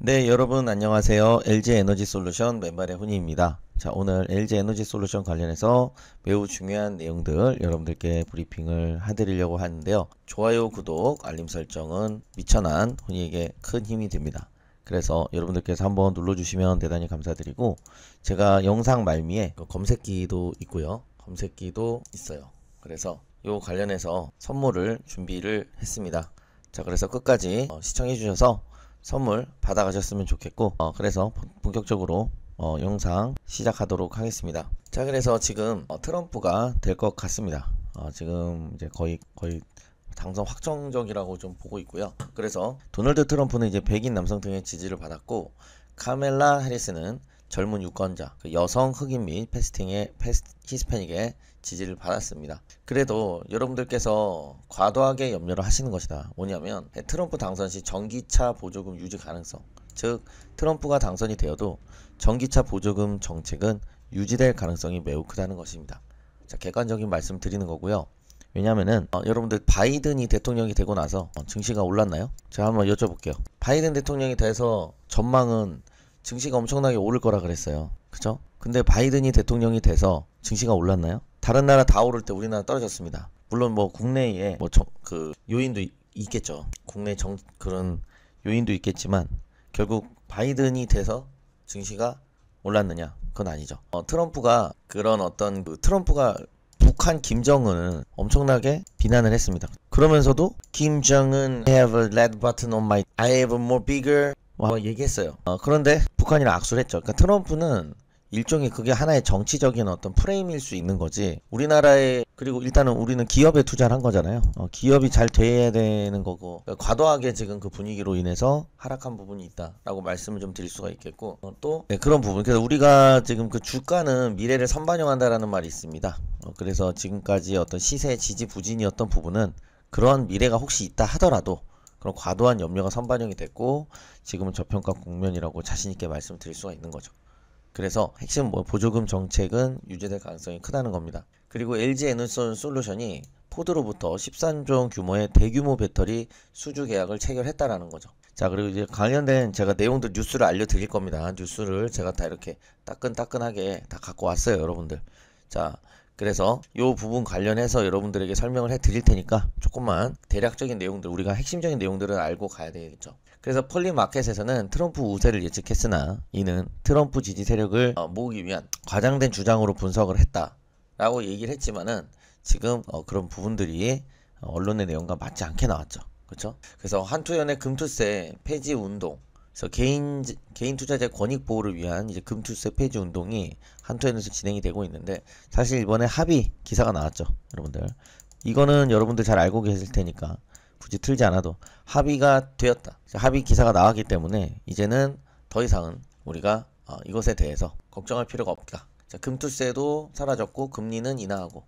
네, 여러분 안녕하세요. LG에너지솔루션 맨발의 훈이입니다. 자, 오늘 LG에너지솔루션 관련해서 매우 중요한 내용들 여러분들께 브리핑을 해드리려고 하는데요. 좋아요, 구독, 알림 설정은 미천한 훈이에게 큰 힘이 됩니다. 그래서 여러분들께서 한번 눌러주시면 대단히 감사드리고, 제가 영상 말미에 검색기도 있고요. 검색기도 있어요. 그래서 요 관련해서 선물을 준비를 했습니다. 자, 그래서 끝까지 시청해 주셔서 선물 받아가셨으면 좋겠고, 그래서 본격적으로 영상 시작하도록 하겠습니다. 자, 그래서 지금 트럼프가 될 것 같습니다. 지금 이제 거의 당선 확정적이라고 좀 보고 있고요. 그래서 도널드 트럼프는 이제 백인 남성 등의 지지를 받았고, 카멜라 해리스는 젊은 유권자, 여성 흑인 및 히스패닉의 지지를 받았습니다. 그래도 여러분들께서 과도하게 염려를 하시는 것이다. 뭐냐면 트럼프 당선 시 전기차 보조금 유지 가능성, 즉 트럼프가 당선이 되어도 전기차 보조금 정책은 유지될 가능성이 매우 크다는 것입니다. 자, 객관적인 말씀 드리는 거고요. 왜냐면은 여러분들 바이든이 대통령이 되고 나서 증시가 올랐나요? 제가 한번 여쭤볼게요. 바이든 대통령이 돼서 전망은 증시가 엄청나게 오를 거라 그랬어요. 그쵸? 근데 바이든이 대통령이 돼서 증시가 올랐나요? 다른 나라 다 오를 때 우리나라 떨어졌습니다. 물론 뭐 국내에 그 요인도 있겠죠. 국내 그런 요인도 있겠지만 결국 바이든이 돼서 증시가 올랐느냐? 그건 아니죠. 트럼프가 트럼프가 북한 김정은을 엄청나게 비난을 했습니다. 그러면서도 김정은 have a red button on my I have a more bigger 얘기했어요. 그런데 북한이랑 악수를 했죠. 그러니까 트럼프는 일종의 그게 하나의 정치적인 어떤 프레임일 수 있는 거지. 그리고 일단은 우리는 기업에 투자를 한 거잖아요. 기업이 잘 돼야 되는 거고, 그러니까 과도하게 지금 그 분위기로 인해서 하락한 부분이 있다라고 말씀을 좀 드릴 수가 있겠고, 네, 그런 부분. 그래서 우리가 지금 그 주가는 미래를 선반영한다라는 말이 있습니다. 그래서 지금까지 어떤 시세 지지부진이었던 부분은 그러한 미래가 혹시 있다 하더라도 그런 과도한 염려가 선반영이 됐고, 지금은 저평가 국면이라고 자신있게 말씀드릴 수가 있는 거죠. 그래서 핵심 보조금 정책은 유지될 가능성이 크다는 겁니다. 그리고 LG에너지솔루션이 포드로부터 13조 규모의 대규모 배터리 수주 계약을 체결했다라는 거죠. 자, 그리고 이제 관련된 제가 내용들 뉴스를 알려드릴 겁니다. 뉴스를 제가 다 이렇게 따끈따끈하게 다 갖고 왔어요, 여러분들. 자, 그래서 이 부분 관련해서 여러분들에게 설명을 해 드릴 테니까 조금만 대략적인 내용들, 우리가 핵심적인 내용들을 알고 가야 되겠죠. 그래서 폴리마켓에서는 트럼프 우세를 예측했으나 이는 트럼프 지지 세력을 모으기 위한 과장된 주장으로 분석을 했다라고 얘기를 했지만은 지금 그런 부분들이 언론의 내용과 맞지 않게 나왔죠. 그렇죠? 그래서 한투연의 금투세 폐지 운동, 그래서 개인 투자자 권익 보호를 위한 이제 금투세 폐지 운동이 한투연에서 진행이 되고 있는데, 사실 이번에 합의 기사가 나왔죠, 여러분들. 이거는 여러분들 잘 알고 계실 테니까 굳이 틀지 않아도 합의가 되었다. 합의 기사가 나왔기 때문에 이제는 더 이상은 우리가 이것에 대해서 걱정할 필요가 없다. 자, 금투세도 사라졌고 금리는 인하하고,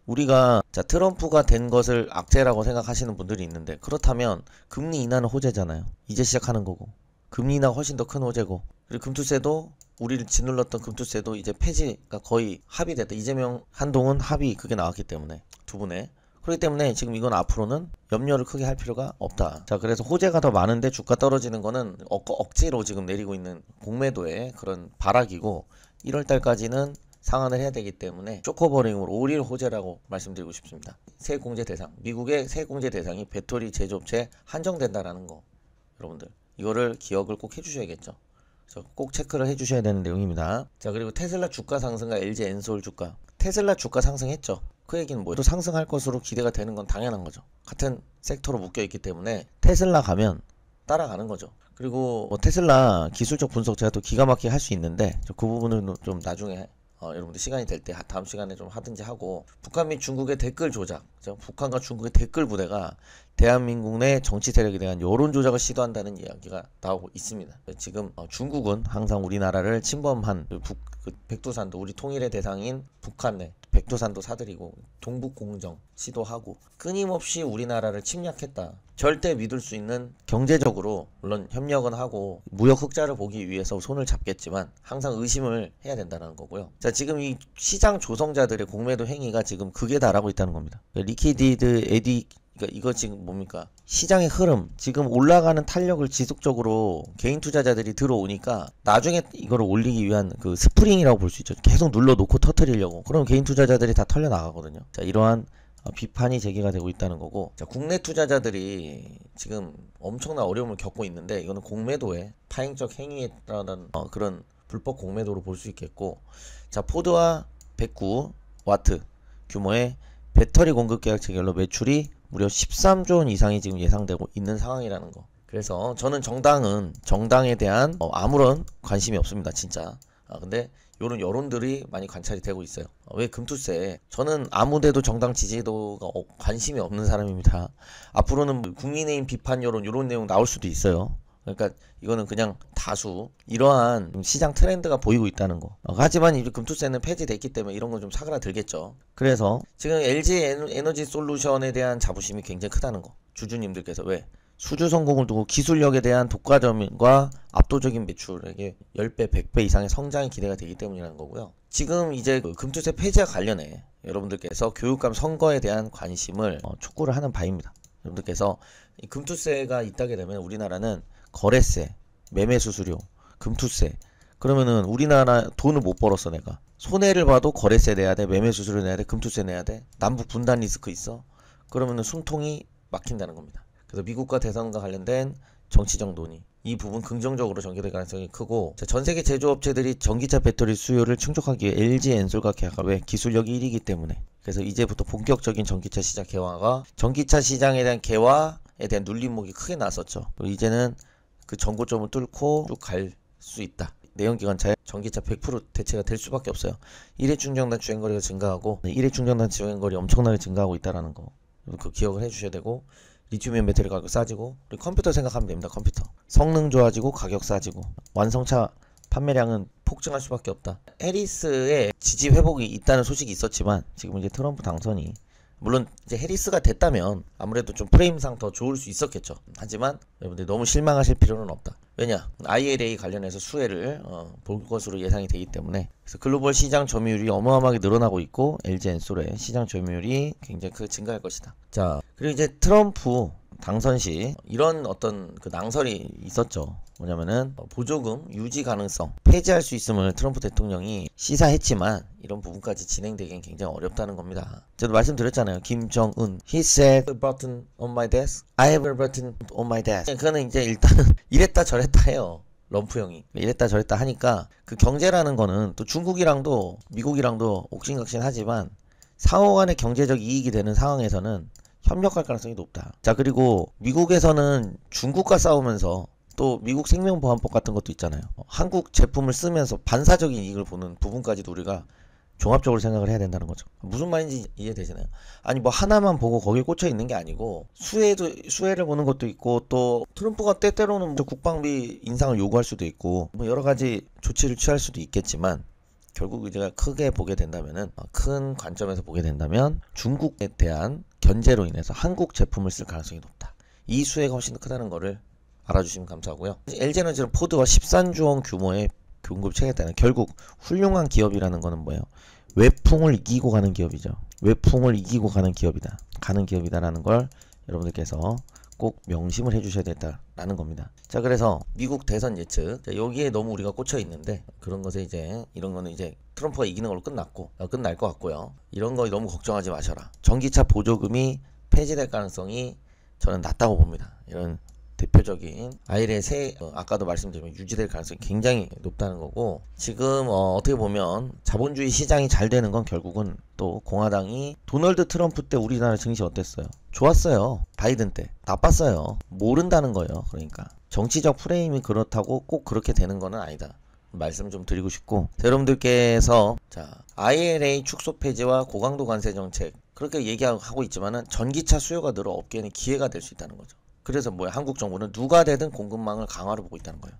우리가 트럼프가 된 것을 악재라고 생각하시는 분들이 있는데, 그렇다면 금리 인하는 호재잖아요. 이제 시작하는 거고, 금리 인하가 훨씬 더 큰 호재고, 그리고 금투세도 우리를 짓눌렀던 금투세도 이제 폐지가 거의 합의됐다. 이재명 한동훈 합의 그게 나왔기 때문에 두 분의, 그렇기 때문에 지금 이건 앞으로는 염려를 크게 할 필요가 없다. 자, 그래서 호재가 더 많은데 주가 떨어지는 거는 억지로 지금 내리고 있는 공매도의 그런 발악이고, 1월달까지는 상환을 해야 되기 때문에 쇼커버링으로 5일 호재라고 말씀드리고 싶습니다. 세액공제 대상, 미국의 세액공제 대상이 배터리 제조업체에 한정된다라는 거, 여러분들 이거를 기억을 꼭 해주셔야겠죠. 그래서 꼭 체크를 해주셔야 되는 내용입니다. 자, 그리고 테슬라 주가 상승과 LG 엔솔 주가, 테슬라 주가 상승했죠. 그 얘기는 뭐예요? 또 상승할 것으로 기대가 되는 건 당연한 거죠. 같은 섹터로 묶여 있기 때문에 테슬라 가면 따라가는 거죠. 그리고 테슬라 기술적 분석 제가 또 기가 막히게 할 수 있는데, 그 부분은 좀 나중에 여러분들 시간이 될 때 다음 시간에 좀 하든지 하고, 북한 및 중국의 댓글 조작, 북한과 중국의 댓글 부대가 대한민국 내 정치 세력에 대한 여론 조작을 시도한다는 이야기가 나오고 있습니다. 지금 중국은 항상 우리나라를 침범한 백두산도, 우리 통일의 대상인 북한 내 백두산도 사들이고 동북공정 시도하고 끊임없이 우리나라를 침략했다. 절대 믿을 수 있는, 경제적으로 물론 협력은 하고 무역 흑자를 보기 위해서 손을 잡겠지만 항상 의심을 해야 된다는 거고요. 자, 지금 이 시장 조성자들의 공매도 행위가 지금 극에 달하고 있다는 겁니다. 리퀴디드 그러니까 이거 지금 뭡니까? 시장의 흐름, 지금 올라가는 탄력을 지속적으로 개인 투자자들이 들어오니까 나중에 이거를 올리기 위한 그 스프링이라고 볼 수 있죠. 계속 눌러놓고 터트리려고. 그럼 개인 투자자들이 다 털려 나가거든요. 자, 이러한 비판이 제기가 되고 있다는 거고, 자, 국내 투자자들이 지금 엄청난 어려움을 겪고 있는데, 이거는 공매도의 파행적 행위에 따른 그런 불법 공매도로 볼 수 있겠고, 자, 포드와 109와트 규모의 배터리 공급 계약 체결로 매출이 무려 13조 원 이상이 지금 예상되고 있는 상황이라는 거. 그래서 저는 정당에 대한 아무런 관심이 없습니다, 진짜. 근데 요런 여론들이 많이 관찰이 되고 있어요. 왜 금투세? 저는 아무데도 정당 지지도가 관심이 없는 사람입니다. 앞으로는 국민의힘 비판 여론 요런 내용 나올 수도 있어요. 그러니까 이거는 그냥 다수 이러한 시장 트렌드가 보이고 있다는 거. 하지만 이 금투세는 폐지됐기 때문에 이런 건 좀 사그라들겠죠. 그래서 지금 LG 에너지 솔루션에 대한 자부심이 굉장히 크다는 거. 주주님들께서 왜? 수주 성공을 두고 기술력에 대한 독과점과 압도적인 매출액의 10배, 100배 이상의 성장이 기대가 되기 때문이라는 거고요. 지금 이제 그 금투세 폐지와 관련해 여러분들께서 교육감 선거에 대한 관심을 촉구를 하는 바입니다. 여러분들께서 이 금투세가 있다게 되면 우리나라는 거래세, 매매수수료, 금투세, 그러면은 우리나라 돈을 못 벌었어. 내가 손해를 봐도 거래세 내야 돼, 매매수수료 내야 돼, 금투세 내야 돼, 남북 분단 리스크 있어. 그러면은 숨통이 막힌다는 겁니다. 그래서 미국과 대선과 관련된 정치적 논의, 이 부분 긍정적으로 전개될 가능성이 크고, 전세계 제조업체들이 전기차 배터리 수요를 충족하기 위해 LG 엔솔과 계약을 왜? 기술력이 1위이기 때문에. 그래서 이제부터 본격적인 전기차 시장 개화가, 전기차 시장에 대한 개화에 대한 눌림목이 크게 나섰죠. 이제는 그 전고점을 뚫고 쭉 갈 수 있다. 내연기관차에 전기차 100% 대체가 될 수밖에 없어요. 1회 충전단 주행거리가 증가하고, 1회 충전단 주행거리 엄청나게 증가하고 있다는 거, 그 기억을 해주셔야 되고, 리튬이온 배터리 가격 싸지고, 우리 컴퓨터 생각하면 됩니다. 컴퓨터 성능 좋아지고 가격 싸지고 완성차 판매량은 폭증할 수밖에 없다. 해리스의 지지 회복이 있다는 소식이 있었지만 지금 이제 트럼프 당선이, 물론 이제 해리스가 됐다면 아무래도 좀 프레임상 더 좋을 수 있었겠죠. 하지만 여러분들 너무 실망하실 필요는 없다. 왜냐? IRA 관련해서 수혜를 볼 것으로 예상이 되기 때문에. 그래서 글로벌 시장 점유율이 어마어마하게 늘어나고 있고, LG 엔솔의 시장 점유율이 굉장히 크게 증가할 것이다. 자, 그리고 이제 트럼프 당선 시 이런 어떤 그 낭설이 있었죠. 뭐냐면은 보조금 유지 가능성 폐지할 수 있음을 트럼프 대통령이 시사했지만 이런 부분까지 진행되기엔 굉장히 어렵다는 겁니다. 저도 말씀드렸잖아요. 김정은 He said a button on my desk. I have a button on my desk. 그거는 이제 일단은 이랬다 저랬다 해요. 럼프 형이 이랬다 저랬다 하니까, 그 경제라는 거는 또 중국이랑도 미국이랑도 옥신각신하지만 상호 간의 경제적 이익이 되는 상황에서는 협력할 가능성이 높다. 자, 그리고 미국에서는 중국과 싸우면서 또 미국 생명보험법 같은 것도 있잖아요. 한국 제품을 쓰면서 반사적인 이익을 보는 부분까지도 우리가 종합적으로 생각을 해야 된다는 거죠. 무슨 말인지 이해되시나요? 아니 뭐 하나만 보고 거기에 꽂혀 있는 게 아니고 수혜를 보는 것도 있고, 또 트럼프가 때때로는 뭐 국방비 인상을 요구할 수도 있고, 뭐 여러 가지 조치를 취할 수도 있겠지만, 결국 이제 크게 보게 된다면은, 큰 관점에서 보게 된다면 중국에 대한 견제로 인해서 한국 제품을 쓸 가능성이 높다. 이 수혜가 훨씬 더 크다는 거를 알아주시면 감사하고요. LG에너지는 포드와 13조 원 규모의 공급 체계에 결국 훌륭한 기업이라는 거는 뭐예요? 외풍을 이기고 가는 기업이죠. 외풍을 이기고 가는 기업이다라는 걸 여러분들께서 꼭 명심을 해주셔야 된다라는 겁니다. 자, 그래서 미국 대선 예측, 자, 여기에 너무 우리가 꽂혀 있는데, 그런 것에 이제 이런 거는 이제 트럼프가 이기는 걸로 끝날 것 같고요. 이런 거 너무 걱정하지 마셔라. 전기차 보조금이 폐지될 가능성이 저는 낮다고 봅니다. 이런 대표적인 IRA 아까도 말씀드린 유지될 가능성이 굉장히 높다는 거고, 지금 어떻게 보면 자본주의 시장이 잘 되는 건 결국은 또 공화당이 도널드 트럼프 때 우리나라 증시 어땠어요? 좋았어요. 바이든 때 나빴어요. 모른다는 거예요. 그러니까 정치적 프레임이 그렇다고 꼭 그렇게 되는 건 아니다. 말씀 좀 드리고 싶고, 여러분들께서 자, IRA 축소 폐지와 고강도 관세 정책 그렇게 얘기하고 있지만은 전기차 수요가 늘어 업계는 기회가 될 수 있다는 거죠. 그래서 뭐야, 한국 정부는 누가 되든 공급망을 강화로 보고 있다는 거예요.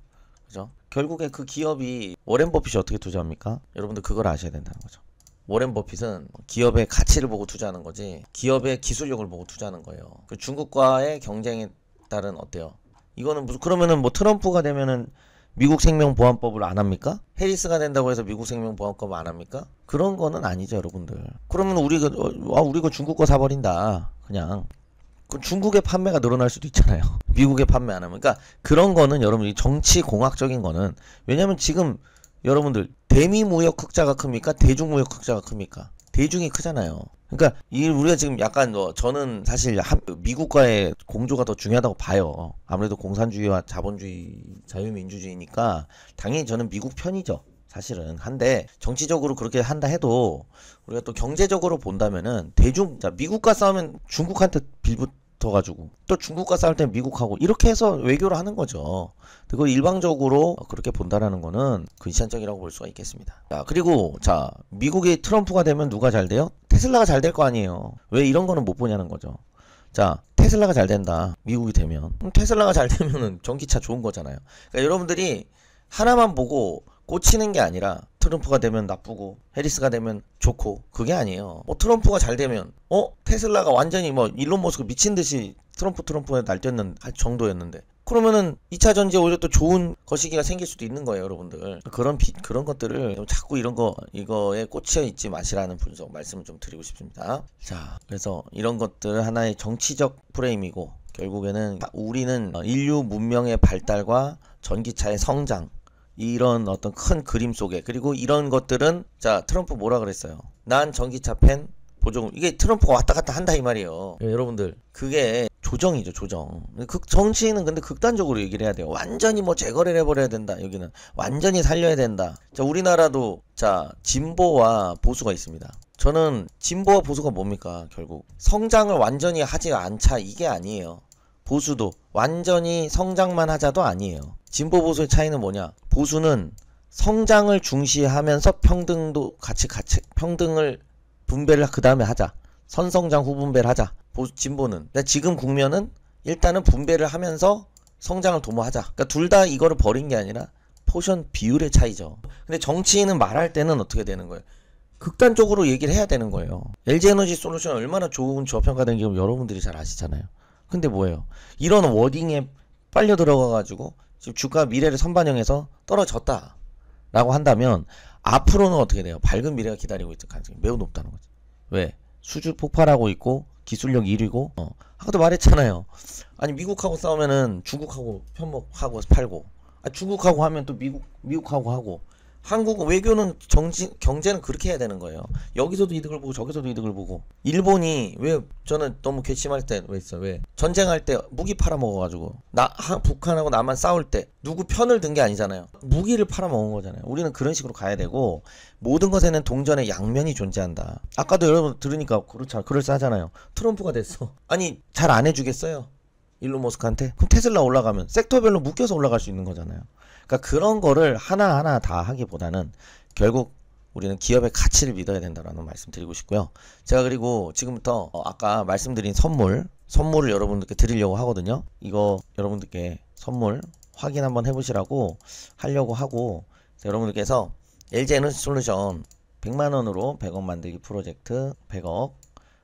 그죠? 결국에 그 기업이, 워렌 버핏이 어떻게 투자합니까? 여러분들 그걸 아셔야 된다는 거죠. 워렌 버핏은 기업의 가치를 보고 투자하는 거지 기업의 기술력을 보고 투자하는 거예요. 그 중국과의 경쟁에 따른 어때요? 이거는 무슨, 그러면은 뭐 트럼프가 되면은 미국 생명보험법을 안 합니까? 해리스가 된다고 해서 미국 생명보험법 안 합니까? 그런 거는 아니죠, 여러분들. 그러면 우리가 중국 거 사버린다. 그냥 그 중국의 판매가 늘어날 수도 있잖아요. 미국에 판매 안 하면. 그러니까 그런 거는 여러분이 정치 공학적인 거는, 왜냐면 지금 여러분들 대미 무역 흑자가 큽니까? 대중 무역 흑자가 큽니까? 대중이 크잖아요. 그러니까 이 우리가 지금 약간 저는 사실 미국과의 공조가 더 중요하다고 봐요. 아무래도 공산주의와 자본주의, 자유민주주의니까 당연히 저는 미국 편이죠. 사실은. 한데 정치적으로 그렇게 한다 해도 우리가 또 경제적으로 본다면은 자, 미국과 싸우면 중국한테 빌붙어가지고 또 중국과 싸울 땐 미국하고 이렇게 해서 외교를 하는 거죠. 그리고 일방적으로 그렇게 본다라는 거는 근시안적이라고 볼 수가 있겠습니다. 자, 그리고 자, 미국이 트럼프가 되면 누가 잘 돼요? 테슬라가 잘 될 거 아니에요. 왜 이런 거는 못 보냐는 거죠. 자, 테슬라가 잘 된다. 미국이 되면. 테슬라가 잘 되면은 전기차 좋은 거잖아요. 그러니까 여러분들이 하나만 보고 꽂히는 게 아니라 트럼프가 되면 나쁘고 해리스가 되면 좋고 그게 아니에요. 트럼프가 잘 되면 테슬라가 완전히 일론 머스크 미친듯이 트럼프에 날뛰는 할 정도였는데, 그러면은 2차 전지에 오히려 또 좋은 거시기가 생길 수도 있는 거예요, 여러분들. 그런 것들을 자꾸 이거에 꽂혀 있지 마시라는 분석 말씀을 좀 드리고 싶습니다. 자, 그래서 이런 것들 하나의 정치적 프레임이고, 결국에는 우리는 인류 문명의 발달과 전기차의 성장, 이런 어떤 큰 그림 속에, 그리고 이런 것들은, 자, 트럼프 뭐라 그랬어요? 난 전기차 팬 보조금. 이게 트럼프가 왔다 갔다 한다 이 말이에요. 여러분들, 그게 조정이죠, 조정. 정치인은 근데 극단적으로 얘기를 해야 돼요. 완전히 재거래를 해버려야 된다. 여기는 완전히 살려야 된다. 자, 우리나라도 자, 진보와 보수가 있습니다. 저는 진보와 보수가 뭡니까? 결국 성장을 완전히 하지 않자, 이게 아니에요. 보수도 완전히 성장만 하자도 아니에요. 진보 보수의 차이는 뭐냐? 보수는 성장을 중시하면서 평등을 분배를 그 다음에 하자. 선성장 후분배를 하자. 진보는 지금 국면은 일단은 분배를 하면서 성장을 도모하자. 그러니까 둘 다 이거를 버린 게 아니라 포션 비율의 차이죠. 근데 정치인은 말할 때는 어떻게 되는 거예요? 극단적으로 얘기를 해야 되는 거예요. LG에너지솔루션 얼마나 좋은 저평가된 기업 여러분들이 잘 아시잖아요. 근데 뭐예요? 이런 워딩에 빨려 들어가가지고 지금 주가 미래를 선반영해서 떨어졌다 라고 한다면 앞으로는 어떻게 돼요? 밝은 미래가 기다리고 있을 가능성이 매우 높다는 거죠. 왜? 수주 폭발하고 있고 기술력 1위고 아까도 말했잖아요. 아니 미국하고 싸우면은 중국하고 편목하고 팔고, 중국하고 하면 또 미국하고 하고, 한국 외교는 경제는 그렇게 해야 되는 거예요. 여기서도 이득을 보고 저기서도 이득을 보고. 일본이 왜 저는 너무 괘씸할 때 왜 있어? 왜? 전쟁할 때 무기 팔아먹어가지고 북한하고 남한 싸울 때 누구 편을 든 게 아니잖아요. 무기를 팔아먹은 거잖아요. 우리는 그런 식으로 가야 되고, 모든 것에는 동전의 양면이 존재한다. 아까도 여러분 들으니까 그럴싸하잖아요. 트럼프가 됐어. 아니 잘 안 해주겠어요? 일론 머스크한테? 그럼 테슬라 올라가면 섹터별로 묶여서 올라갈 수 있는 거잖아요. 그러니까 그런 거를 하나하나 다 하기보다는 결국 우리는 기업의 가치를 믿어야 된다는 말씀 드리고 싶고요. 제가 그리고 지금부터 아까 말씀드린 선물을 여러분들께 드리려고 하거든요. 이거 여러분들께 선물 확인 한번 해보시라고 하려고 하고, 여러분들께서 LG에너지솔루션 100만원으로 100억 만들기 프로젝트 100억,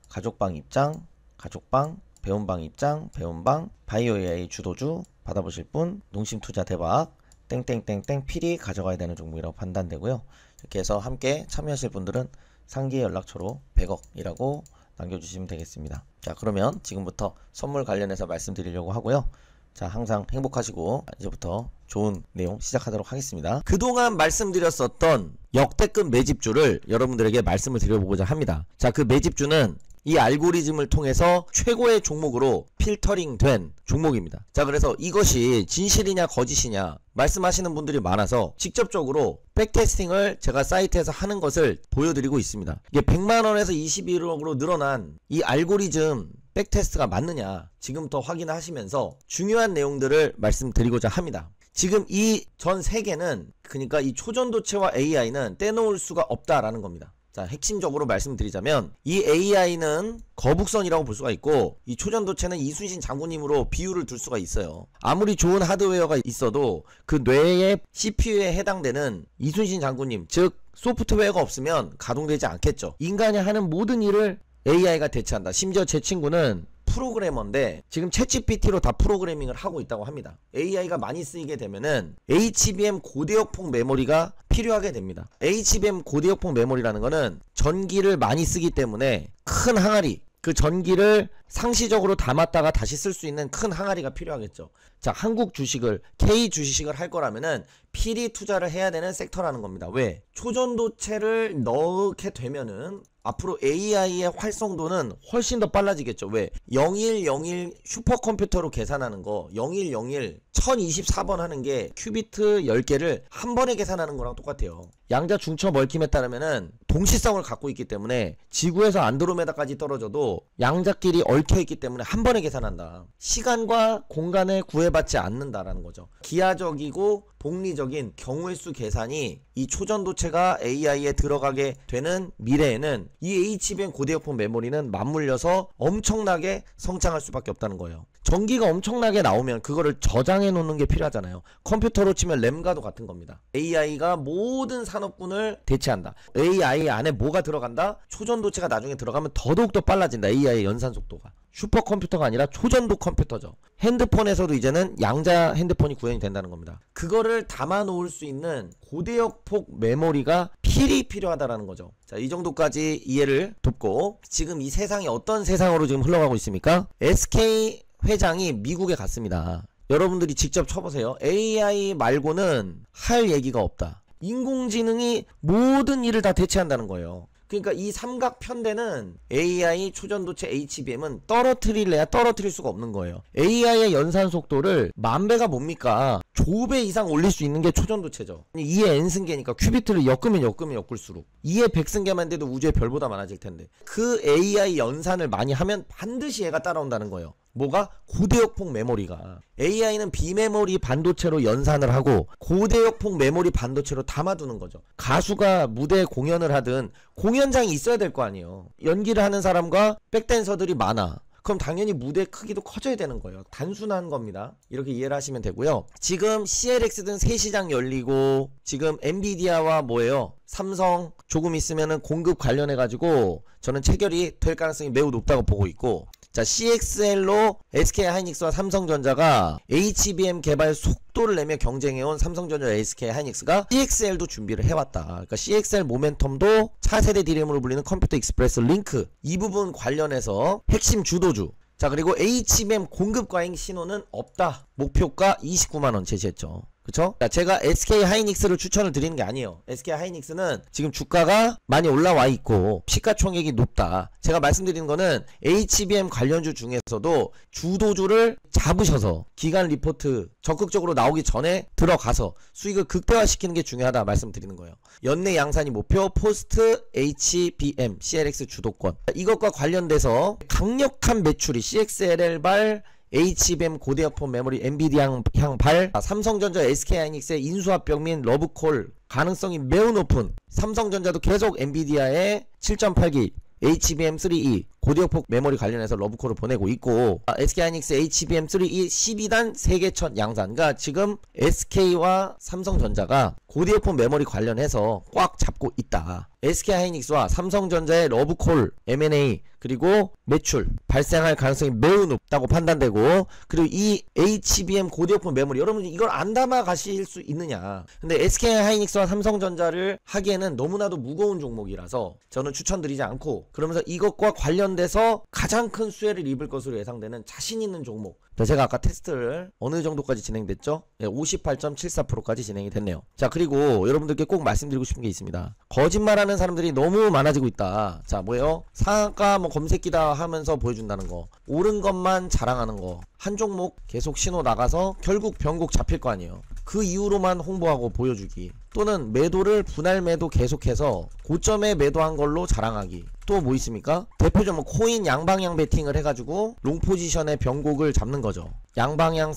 가족방 입장, 가족방, 배움방 입장, 배움방, 바이오 AI 주도주 받아보실 분, 농심투자 대박, 땡땡땡땡 필히 가져가야 되는 종목이라고 판단되고요. 이렇게 해서 함께 참여하실 분들은 상기 연락처로 100억이라고 남겨주시면 되겠습니다. 자, 그러면 지금부터 선물 관련해서 말씀드리려고 하고요. 자, 항상 행복하시고 이제부터 좋은 내용 시작하도록 하겠습니다. 그동안 말씀드렸었던 역대급 매집주를 여러분들에게 말씀을 드려보고자 합니다. 자, 그 매집주는 이 알고리즘을 통해서 최고의 종목으로 필터링 된 종목입니다. 자, 그래서 이것이 진실이냐 거짓이냐 말씀하시는 분들이 많아서 직접적으로 백테스팅을 제가 사이트에서 하는 것을 보여드리고 있습니다. 이게 100만원에서 21억으로 늘어난 이 알고리즘 백테스트가 맞느냐 지금부터 확인하시면서 중요한 내용들을 말씀드리고자 합니다. 지금 이 전 세계는, 그러니까 이 초전도체와 AI는 떼놓을 수가 없다라는 겁니다. 자, 핵심적으로 말씀드리자면 이 AI는 거북선이라고 볼 수가 있고, 이 초전도체는 이순신 장군님으로 비유를 둘 수가 있어요. 아무리 좋은 하드웨어가 있어도 그 뇌의 CPU에 해당되는 이순신 장군님, 즉 소프트웨어가 없으면 가동되지 않겠죠. 인간이 하는 모든 일을 AI가 대체한다. 심지어 제 친구는 프로그래머인데 지금 챗GPT로 다 프로그래밍을 하고 있다고 합니다. AI가 많이 쓰이게 되면은 HBM 고대역폭 메모리가 필요하게 됩니다. HBM 고대역폭 메모리라는 거는 전기를 많이 쓰기 때문에 큰 항아리, 그 전기를 상시적으로 담았다가 다시 쓸 수 있는 큰 항아리가 필요하겠죠. 자, 한국 주식을 K 주식을 할 거라면은 필히 투자를 해야 되는 섹터라는 겁니다. 왜? 초전도체를 넣게 되면은 앞으로 AI의 활성도는 훨씬 더 빨라지겠죠. 왜? 0101 슈퍼컴퓨터로 계산하는 거 0101 1024번 하는 게 큐비트 10개를 한 번에 계산하는 거랑 똑같아요. 양자 중첩 얽힘에 따르면은 동시성을 갖고 있기 때문에 지구에서 안드로메다까지 떨어져도 양자끼리 얽혀 있기 때문에 한 번에 계산한다. 시간과 공간에 구애받지 않는다라는 거죠. 기하적이고 복리적인 경우의 수 계산이 이 초전도체가 AI에 들어가게 되는 미래에는 이 HBM 고대역폭 메모리는 맞물려서 엄청나게 성장할 수밖에 없다는 거예요. 전기가 엄청나게 나오면 그거를 저장해 놓는 게 필요하잖아요. 컴퓨터로 치면 램과도 같은 겁니다. AI가 모든 산업군을 대체한다. AI 안에 뭐가 들어간다? 초전도체가 나중에 들어가면 더더욱 더 빨라진다. AI의 연산 속도가. 슈퍼컴퓨터가 아니라 초전도 컴퓨터죠. 핸드폰에서도 이제는 양자 핸드폰이 구현이 된다는 겁니다. 그거를 담아 놓을 수 있는 고대역폭 메모리가 필히 필요하다라는 거죠. 자, 이 정도까지 이해를 돕고 지금 이 세상이 어떤 세상으로 지금 흘러가고 있습니까? SK 회장이 미국에 갔습니다. 여러분들이 직접 쳐보세요. AI 말고는 할 얘기가 없다. 인공지능이 모든 일을 다 대체한다는 거예요. 그러니까 이 삼각편대는 AI 초전도체 HBM은 떨어뜨릴래야 떨어뜨릴 수가 없는 거예요. AI의 연산 속도를 10,000배가 뭡니까? 조배 이상 올릴 수 있는 게 초전도체죠. 2의 n승계니까 큐비트를 엮으면 엮을수록 2의 100승계만 돼도 우주의 별보다 많아질 텐데 그 AI 연산을 많이 하면 반드시 얘가 따라온다는 거예요. 뭐가? 고대역폭 메모리가. AI는 비메모리 반도체로 연산을 하고 고대역폭 메모리 반도체로 담아두는 거죠. 가수가 무대 공연을 하든 공연장이 있어야 될 거 아니에요. 연기를 하는 사람과 백댄서들이 많아. 그럼 당연히 무대 크기도 커져야 되는 거예요. 단순한 겁니다. 이렇게 이해를 하시면 되고요. 지금 CLX 등 새 시장 열리고 지금 엔비디아와 뭐예요? 삼성 조금 있으면은 공급 관련해 가지고 저는 체결이 될 가능성이 매우 높다고 보고 있고, 자, CXL로 SK하이닉스와 삼성전자가 HBM 개발 속도를 내며 경쟁해온 삼성전자 SK하이닉스가 CXL도 준비를 해왔다. 그러니까 CXL 모멘텀도 차세대 DRAM으로 불리는 컴퓨터 익스프레스 링크 이 부분 관련해서 핵심 주도주. 자, 그리고 HBM 공급 과잉 신호는 없다. 목표가 29만원 제시했죠. 그쵸? 제가 SK하이닉스를 추천을 드리는 게 아니에요. SK하이닉스는 지금 주가가 많이 올라와 있고 시가총액이 높다. 제가 말씀드리는 거는 HBM 관련주 중에서도 주도주를 잡으셔서 기간 리포트 적극적으로 나오기 전에 들어가서 수익을 극대화시키는 게 중요하다 말씀드리는 거예요. 연내 양산이 목표, 포스트 HBM CLX 주도권. 이것과 관련돼서 강력한 매출이 CXL발 HBM 고대역폭 메모리 엔비디아 향 발, 삼성전자 SK하이닉스의 인수합병 및 러브콜 가능성이 매우 높은, 삼성전자도 계속 엔비디아의 7.8기 HBM3E 고대역폭 메모리 관련해서 러브콜을 보내고 있고, SK하이닉스 HBM3E 12단 세계 첫 양산. 그러니까 지금 SK와 삼성전자가 고대역폭 메모리 관련해서 꽉 잡고 있다. SK하이닉스와 삼성전자의 러브콜, M&A 그리고 매출 발생할 가능성이 매우 높다고 판단되고, 그리고 이 HBM 고대역폭 메모리 여러분 이걸 안 담아 가실 수 있느냐. 근데 SK하이닉스와 삼성전자를 하기에는 너무나도 무거운 종목이라서 저는 추천드리지 않고, 그러면서 이것과 관련돼서 가장 큰 수혜를 입을 것으로 예상되는 자신 있는 종목, 제가 아까 테스트를 어느 정도까지 진행됐죠? 58.74%까지 진행이 됐네요. 자, 그리고 여러분들께 꼭 말씀드리고 싶은 게 있습니다. 거짓말하는 사람들이 너무 많아지고 있다. 자, 뭐예요? 상한가 뭐 검색기다 하면서 보여준다는 거, 옳은 것만 자랑하는 거, 한 종목 계속 신호 나가서 결국 변곡 잡힐 거 아니에요. 그 이후로만 홍보하고 보여주기, 또는 매도를 분할 매도 계속해서 고점에 매도한 걸로 자랑하기. 또 뭐 있습니까? 대표적으로 코인 양방향 베팅을 해가지고 롱 포지션의 변곡을 잡는 거죠. 양방향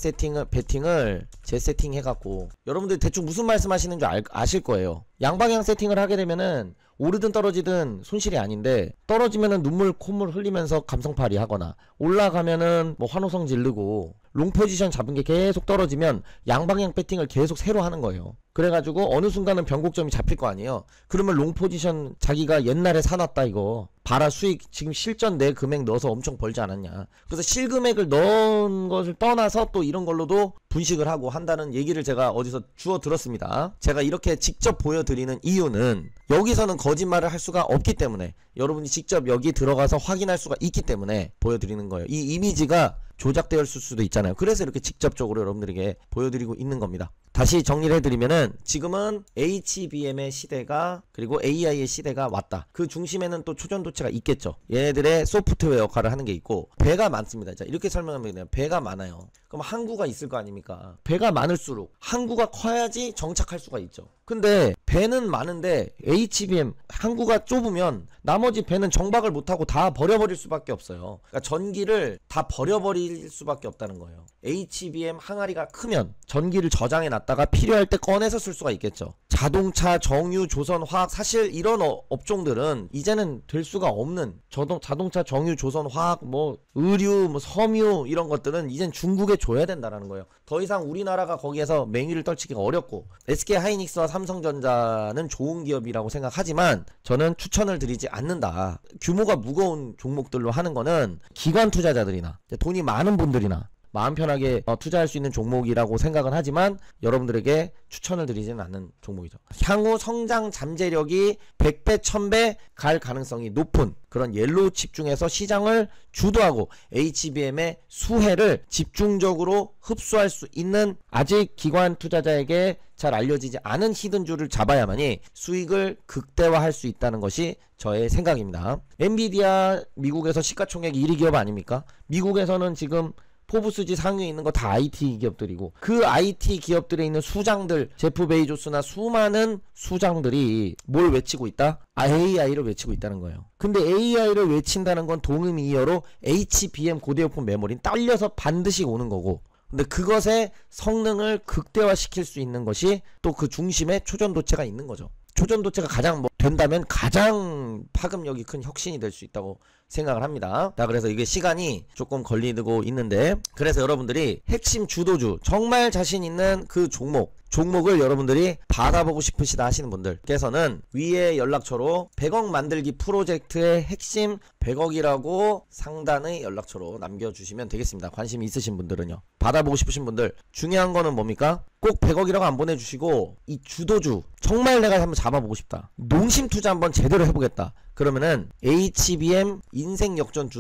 베팅을 재세팅 해갖고 여러분들 대충 무슨 말씀 하시는 줄 아실 거예요. 양방향 세팅을 하게 되면은 오르든 떨어지든 손실이 아닌데, 떨어지면은 눈물 콧물 흘리면서 감성팔이 하거나 올라가면은 뭐 환호성 지르고, 롱 포지션 잡은 게 계속 떨어지면 양방향 배팅을 계속 새로 하는 거예요. 그래가지고 어느 순간은 변곡점이 잡힐 거 아니에요. 그러면 롱 포지션 자기가 옛날에 사놨다 이거 봐라 수익 지금 실전 내 금액 넣어서 엄청 벌지 않았냐. 그래서 실금액을 넣은 것을 떠나서 또 이런 걸로도 분식을 하고 한다는 얘기를 제가 어디서 주워 들었습니다. 제가 이렇게 직접 보여드리는 이유는 여기서는 거짓말을 할 수가 없기 때문에, 여러분이 직접 여기 들어가서 확인할 수가 있기 때문에 보여드리는 거예요. 이 이미지가 조작되었을 수도 있잖아요. 그래서 이렇게 직접적으로 여러분들에게 보여드리고 있는 겁니다. 다시 정리를 해드리면은 지금은 HBM의 시대가, 그리고 AI의 시대가 왔다. 그 중심에는 또 초전도체가 있겠죠. 얘네들의 소프트웨어 역할을 하는 게 있고, 배가 많습니다. 자, 이렇게 설명하면 돼요. 배가 많아요. 그럼 항구가 있을 거 아닙니까? 배가 많을수록 항구가 커야지 정착할 수가 있죠. 근데 배는 많은데 HBM 항구가 좁으면 나머지 배는 정박을 못하고 다 버려버릴 수밖에 없어요. 그러니까 전기를 다 버려버릴 수밖에 없다는 거예요. HBM 항아리가 크면 전기를 저장해 놨다가 필요할 때 꺼내서 쓸 수가 있겠죠. 자동차, 정유, 조선, 화학, 사실 이런 업종들은 이제는 될 수가 없는, 자동차, 정유, 조선, 화학, 뭐 의류, 뭐 섬유, 이런 것들은 이젠 중국에 줘야 된다라는 거예요. 더 이상 우리나라가 거기에서 맹위를 떨치기가 어렵고, SK 하이닉스와 삼성전자는 좋은 기업이라고 생각하지만 저는 추천을 드리지 않는다. 규모가 무거운 종목들로 하는 거는 기관 투자자들이나 돈이 많은 분들이나 마음 편하게 투자할 수 있는 종목이라고 생각은 하지만 여러분들에게 추천을 드리지는 않는 종목이죠. 향후 성장 잠재력이 100배, 1000배 갈 가능성이 높은 그런 옐로우 칩 중에서 시장을 주도하고 HBM의 수혜를 집중적으로 흡수할 수 있는, 아직 기관 투자자에게 잘 알려지지 않은 히든줄을 잡아야만이 수익을 극대화할 수 있다는 것이 저의 생각입니다. 엔비디아 미국에서 시가총액 1위 기업 아닙니까? 미국에서는 지금 포브스지 상위에 있는 거 다 IT 기업들이고, 그 IT 기업들에 있는 수장들, 제프 베이조스나 수많은 수장들이 뭘 외치고 있다? AI를 외치고 있다는 거예요. 근데 AI를 외친다는 건 동의미어로 HBM 고대역폭 메모리는 딸려서 반드시 오는 거고, 근데 그것의 성능을 극대화시킬 수 있는 것이 또 그 중심에 초전도체가 있는 거죠. 초전도체가 가장 된다면 가장 파급력이 큰 혁신이 될 수 있다고 생각을 합니다. 자, 그래서 이게 시간이 조금 걸리고 있는데, 그래서 여러분들이 핵심 주도주, 정말 자신 있는 그 종목을 여러분들이 받아보고 싶으시다 하시는 분들께서는 위에 연락처로 100억 만들기 프로젝트의 핵심 100억이라고 상단의 연락처로 남겨주시면 되겠습니다. 관심이 있으신 분들은요. 받아보고 싶으신 분들, 중요한 거는 뭡니까? 꼭 100억이라고 안 보내주시고, 이 주도주 정말 내가 한번 잡아보고 싶다, 농심 투자 한번 제대로 해보겠다, 그러면은 HBM 인생 역전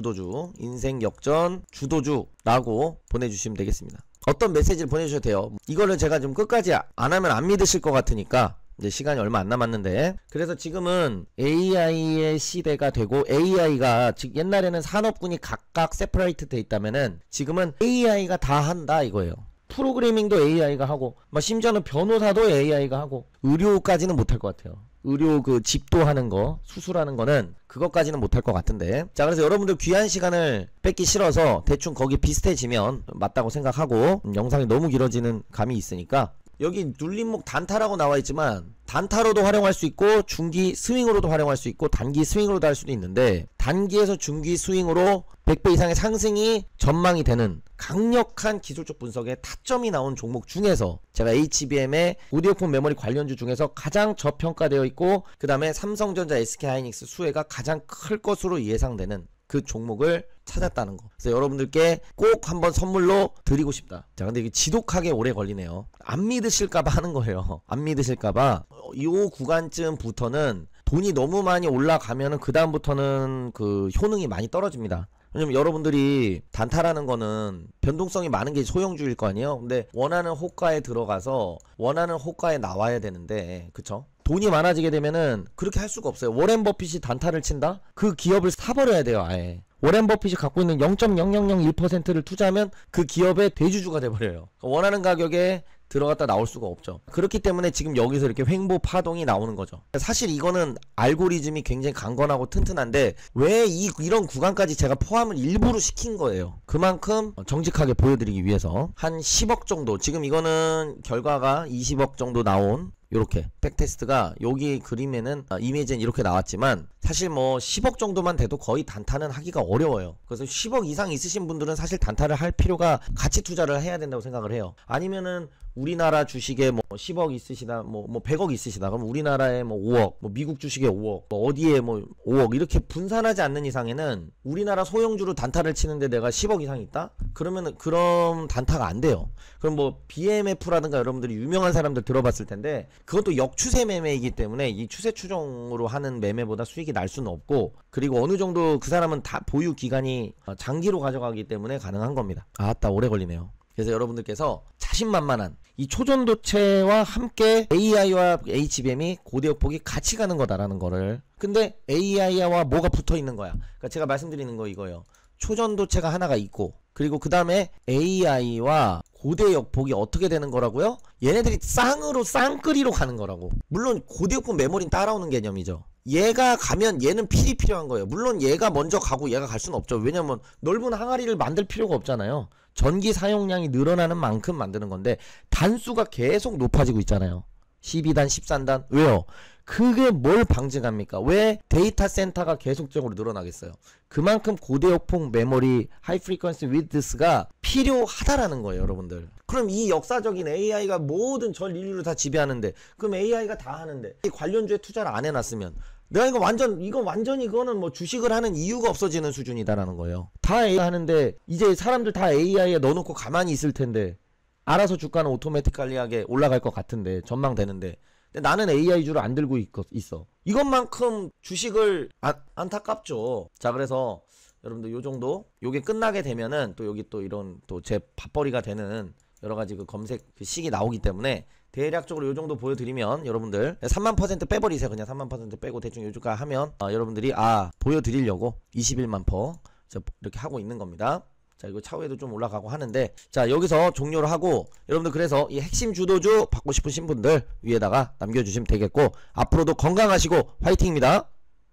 주도주라고 보내주시면 되겠습니다. 어떤 메시지를 보내주셔도 돼요. 이거를 제가 좀 끝까지 안 하면 안 믿으실 것 같으니까, 이제 시간이 얼마 안 남았는데, 그래서 지금은 AI의 시대가 되고, AI가 즉 옛날에는 산업군이 각각 세퍼레이트 돼 있다면은 지금은 AI가 다 한다 이거예요. 프로그래밍도 AI가 하고, 막 심지어는 변호사도 AI가 하고, 의료까지는 못할 것 같아요. 의료 그 집도하는 거, 수술하는 거는 그것까지는 못할 것 같은데. 자, 그래서 여러분들 귀한 시간을 뺏기 싫어서 대충 거기 비슷해지면 맞다고 생각하고, 영상이 너무 길어지는 감이 있으니까, 여기 눌림목 단타라고 나와 있지만 단타로도 활용할 수 있고, 중기 스윙으로도 활용할 수 있고, 단기 스윙으로도 할 수도 있는데, 단기에서 중기 스윙으로 100배 이상의 상승이 전망이 되는 강력한 기술적 분석에 타점이 나온 종목 중에서 제가 HBM의 고대역폭 메모리 관련주 중에서 가장 저평가되어 있고, 그 다음에 삼성전자, SK하이닉스 수혜가 가장 클 것으로 예상되는 그 종목을 찾았다는 거. 그래서 여러분들께 꼭 한번 선물로 드리고 싶다. 자, 근데 이게 지독하게 오래 걸리네요. 안 믿으실까봐 하는 거예요. 안 믿으실까봐. 이 구간쯤부터는 돈이 너무 많이 올라가면은 그 다음부터는 그 효능이 많이 떨어집니다. 왜냐면 여러분들이 단타라는 거는 변동성이 많은 게 소형주일 거 아니에요. 근데 원하는 호가에 들어가서 원하는 호가에 나와야 되는데, 그쵸? 돈이 많아지게 되면은 그렇게 할 수가 없어요. 워렌 버핏이 단타를 친다? 그 기업을 사버려야 돼요, 아예. 워렌 버핏이 갖고 있는 0.0001%를 투자하면 그 기업의 대주주가 돼버려요. 원하는 가격에 들어갔다 나올 수가 없죠. 그렇기 때문에 지금 여기서 이렇게 횡보 파동이 나오는 거죠. 사실 이거는 알고리즘이 굉장히 강건하고 튼튼한데, 왜 이런 구간까지 제가 포함을 일부러 시킨 거예요. 그만큼 정직하게 보여드리기 위해서. 한 10억 정도, 지금 이거는 결과가 20억 정도 나온, 요렇게 백테스트가 여기 그림에는 이미지는 이렇게 나왔지만, 사실 뭐 10억 정도만 돼도 거의 단타는 하기가 어려워요. 그래서 10억 이상 있으신 분들은 사실 단타를 할 필요가, 가치 투자를 해야 된다고 생각을 해요. 아니면은 우리나라 주식에 뭐 10억 있으시다, 뭐 100억 있으시다. 그럼 우리나라에 뭐 5억, 뭐 미국 주식에 5억, 뭐 어디에 뭐 5억 이렇게 분산하지 않는 이상에는 우리나라 소형주로 단타를 치는데 내가 10억 이상 있다? 그러면은 그럼 단타가 안 돼요. 그럼 뭐 BMF라든가 여러분들이 유명한 사람들 들어봤을 텐데 그것도 역추세 매매이기 때문에 이 추세 추종으로 하는 매매보다 수익이 날 수는 없고, 그리고 어느 정도 그 사람은 다 보유 기간이 장기로 가져가기 때문에 가능한 겁니다. 아따 오래 걸리네요. 그래서 여러분들께서 자신만만한 이 초전도체와 함께 AI와 HBM이 고대역폭이 같이 가는 거다라는 거를. 근데 AI와 뭐가 붙어 있는 거야? 그러니까 제가 말씀드리는 거 이거예요. 초전도체가 하나가 있고, 그리고 그 다음에 AI와 고대역폭이 어떻게 되는 거라고요? 얘네들이 쌍으로 쌍끌이로 가는 거라고. 물론 고대역폭 메모리는 따라오는 개념이죠. 얘가 가면 얘는 필이 필요한 거예요. 물론 얘가 먼저 가고 얘가 갈 수는 없죠. 왜냐면 넓은 항아리를 만들 필요가 없잖아요. 전기 사용량이 늘어나는 만큼 만드는 건데 단수가 계속 높아지고 있잖아요. 12단, 13단. 왜요? 그게 뭘 방증합니까? 왜 데이터 센터가 계속적으로 늘어나겠어요? 그만큼 고대역폭 메모리 하이 프리퀀시 위드스가 필요하다라는 거예요, 여러분들. 그럼 이 역사적인 AI가 모든 전 인류를 다 지배하는데, 그럼 AI가 다 하는데 이 관련주에 투자를 안 해놨으면 내가 완전히 이거는 뭐 주식을 하는 이유가 없어지는 수준이다라는 거예요. 다 AI 하는데 이제 사람들 다 AI에 넣어놓고 가만히 있을 텐데 알아서 주가는 오토매틱하게 올라갈 것 같은데, 전망되는데, 근데 나는 AI주를 안 들고 있어. 이것만큼 주식을 안타깝죠. 자, 그래서 여러분들 요 정도, 요게 끝나게 되면은 또 여기 또 이런 또 제 밥벌이가 되는 여러가지 그 검색 그 식이 나오기 때문에 대략적으로 요 정도 보여드리면 여러분들 3만% 빼버리세요. 그냥 3만% 빼고 대충 요 주가 하면 여러분들이 보여드리려고 21만 퍼 이렇게 하고 있는 겁니다. 자, 이거 차후에도 좀 올라가고 하는데, 자, 여기서 종료를 하고, 여러분들 그래서 이 핵심 주도주 받고 싶으신 분들 위에다가 남겨주시면 되겠고, 앞으로도 건강하시고 화이팅입니다.